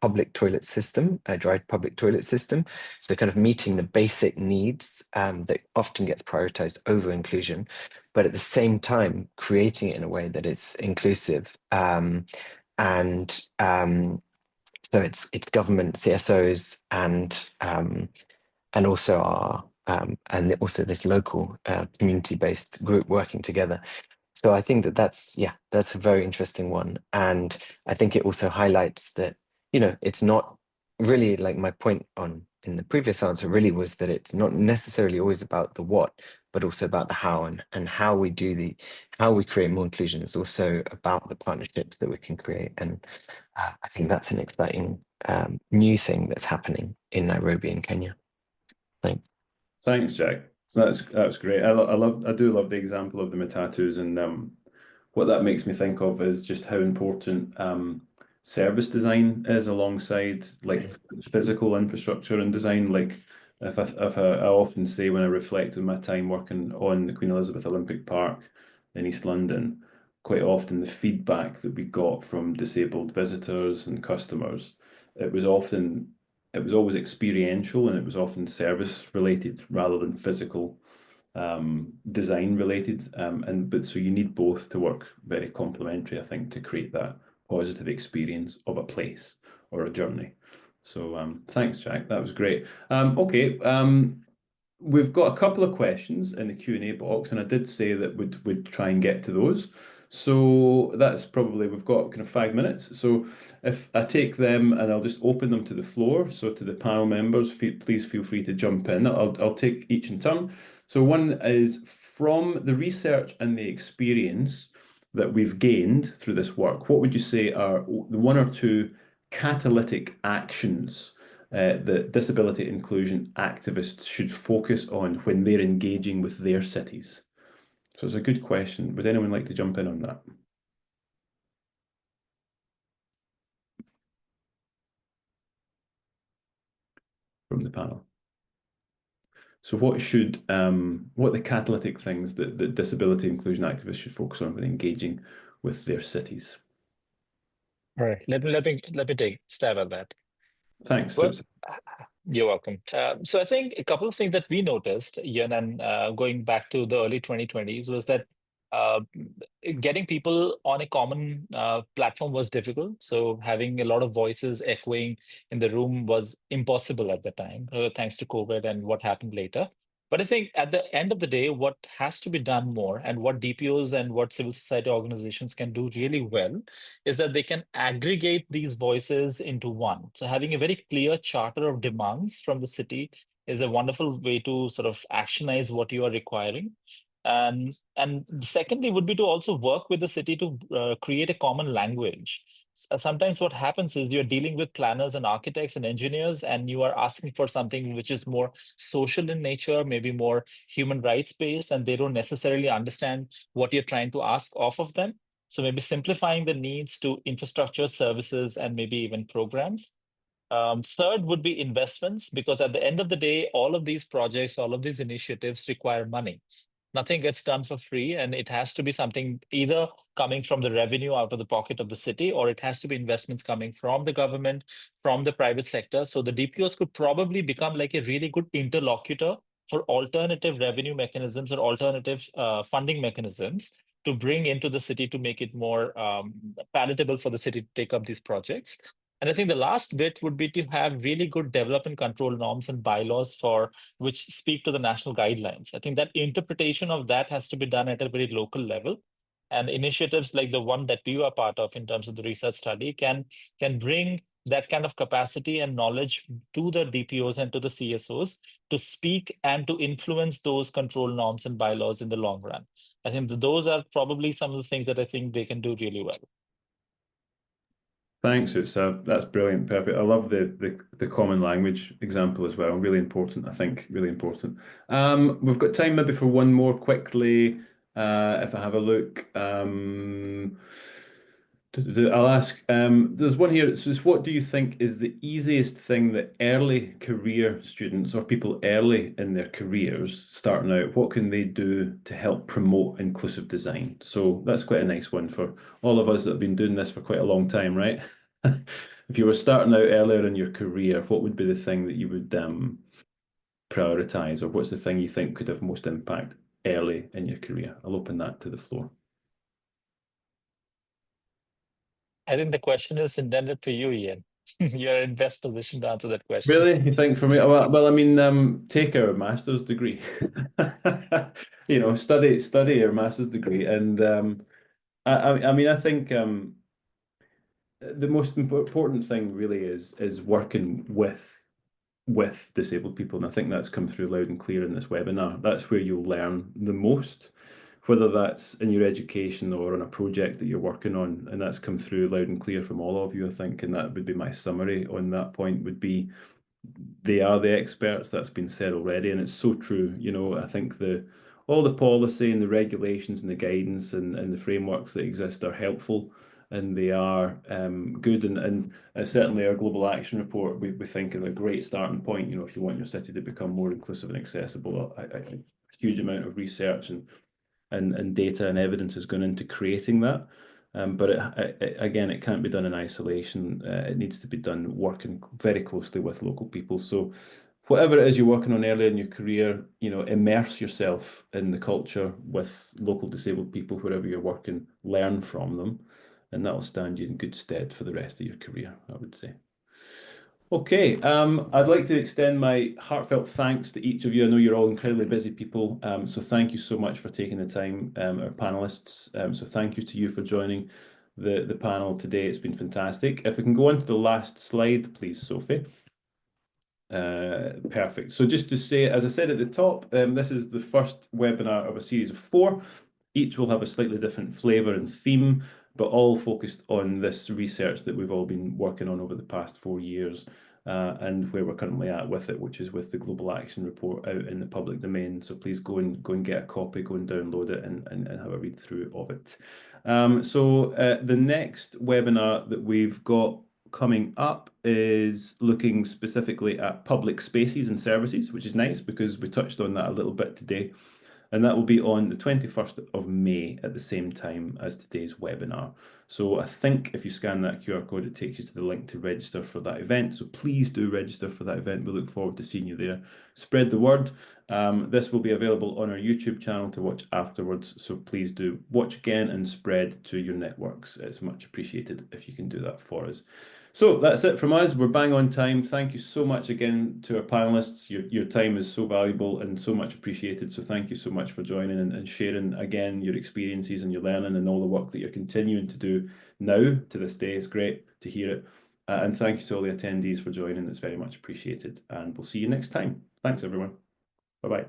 public toilet system, a dry public toilet system. So kind of meeting the basic needs that often gets prioritized over inclusion, but at the same time, creating it in a way that it's inclusive. So it's government CSOs and also our and also this local community-based group working together. So I think that's a very interesting one, and I think it also highlights that, you know, it's not really, like my point in the previous answer really was that it's not necessarily always about the what, but also about the how, and how we create more inclusion is also about the partnerships that we can create. And I think that's an exciting new thing that's happening in Nairobi in Kenya. Thanks. Thanks, Jack. That's great. I do love the example of the matatus, and what that makes me think of is just how important service design is alongside like physical infrastructure and design. Like if I often say, when I reflect on my time working on the Queen Elizabeth Olympic Park in East London, quite often the feedback that we got from disabled visitors and customers, it was always experiential, and it was often service related rather than physical design related. But so you need both to work very complementary, I think, to create that positive experience of a place or a journey. So thanks, Jack. That was great. Okay. We've got a couple of questions in the Q&A box, and I did say that we'd try and get to those. So that's probably, we've got kind of 5 minutes. So if I take them and I'll just open them to the floor. So to the panel members, please feel free to jump in. I'll take each in turn. So one is, from the research and the experience that we've gained through this work, what would you say are the 1 or 2 catalytic actions that disability inclusion activists should focus on when they're engaging with their cities? So it's a good question. Would anyone like to jump in on that? From the panel. So what should, what are the catalytic things that disability inclusion activists should focus on when engaging with their cities? All right, let me take a stab at that. Thanks. Well, you're welcome. So I think a couple of things that we noticed, Ian, and going back to the early 2020s, was that getting people on a common platform was difficult. So having a lot of voices echoing in the room was impossible at the time, thanks to COVID and what happened later. But I think at the end of the day, what has to be done more and what DPOs and what civil society organizations can do really well is that they can aggregate these voices into one. So having a very clear charter of demands from the city is a wonderful way to sort of actionize what you are requiring. And secondly would be to also work with the city to create a common language. Sometimes what happens is you're dealing with planners and architects and engineers, and you are asking for something which is more social in nature, maybe more human rights based, and they don't necessarily understand what you're trying to ask off of them. So maybe simplifying the needs to infrastructure, services, and maybe even programs. Third would be investments, because at the end of the day, all of these projects, all of these initiatives require money. Nothing gets done for free, and it has to be something either coming from the revenue out of the pocket of the city, or it has to be investments coming from the government, from the private sector. So the DPOs could probably become like a really good interlocutor for alternative revenue mechanisms or alternative funding mechanisms to bring into the city to make it more palatable for the city to take up these projects. And I think the last bit would be to have really good development control norms and bylaws for which speak to the national guidelines. I think that interpretation of that has to be done at a very local level. And initiatives like the one that we were part of in terms of the research study can bring that kind of capacity and knowledge to the DPOs and to the CSOs to speak and to influence those control norms and bylaws in the long run. I think those are probably some of the things that I think they can do really well. Thanks, Utsav. That's brilliant, perfect. I love the common language example as well. Really important, I think, really important. We've got time maybe for one more quickly. If I have a look, I'll ask, there's one here that says, what do you think is the easiest thing that early career students or people early in their careers starting out, what can they do to help promote inclusive design? So that's quite a nice one for all of us that have been doing this for quite a long time, right? If you were starting out earlier in your career, what would be the thing that you would prioritize, or what's the thing you think could have most impact early in your career? I'll open that to the floor. I think the question is intended for you, Ian. You're in best position to answer that question. Really? You think for me? Well, I mean, take our master's degree. You know, study your master's degree, and I mean, I think the most important thing really is working with disabled people, and I think that's come through loud and clear in this webinar. That's where you'll learn the most, whether that's in your education or on a project that you're working on, and that's come through loud and clear from all of you, I think, and that would be my summary on that point would be they are the experts. That's been said already, and it's so true. You know, I think all the policy and the regulations and the guidance and the frameworks that exist are helpful, and they are good. And certainly our Global Action Report, we think is a great starting point. You know, if you want your city to become more inclusive and accessible, a huge amount of research and data and evidence has gone into creating that. But again, it can't be done in isolation. It needs to be done working very closely with local people. So whatever it is you're working on early in your career, you know, immerse yourself in the culture with local disabled people, wherever you're working, learn from them, and that'll stand you in good stead for the rest of your career, I would say. Okay, I'd like to extend my heartfelt thanks to each of you. I know you're all incredibly busy people, so thank you so much for taking the time, our panelists. So thank you to you for joining the panel today. It's been fantastic. If we can go on to the last slide, please, Sophie. Perfect. So just to say, as I said at the top, this is the first webinar of a series of 4. Each will have a slightly different flavour and theme, but all focused on this research that we've all been working on over the past 4 years. and where we're currently at with it, which is with the Global Action Report out in the public domain. So please go and get a copy, go and download it, and have a read through of it. The next webinar that we've got coming up is looking specifically at public spaces and services, which is nice because we touched on that a little bit today. And that will be on the 21st of May at the same time as today's webinar. So I think if you scan that QR code, it takes you to the link to register for that event. So please do register for that event. We look forward to seeing you there. Spread the word. This will be available on our YouTube channel to watch afterwards. So please do watch again and spread to your networks. It's much appreciated if you can do that for us. So that's it from us. We're bang on time. Thank you so much again to our panelists. Your time is so valuable and so much appreciated. So thank you so much for joining and sharing again your experiences and your learning and all the work that you're continuing to do now to this day. It's great to hear it. And thank you to all the attendees for joining. It's very much appreciated. And we'll see you next time. Thanks, everyone. Bye-bye.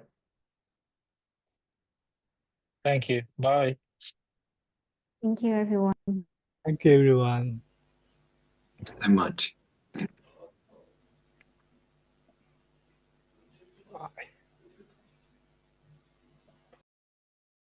Thank you. Bye. Thank you, everyone. Thank you, everyone. Thanks so much.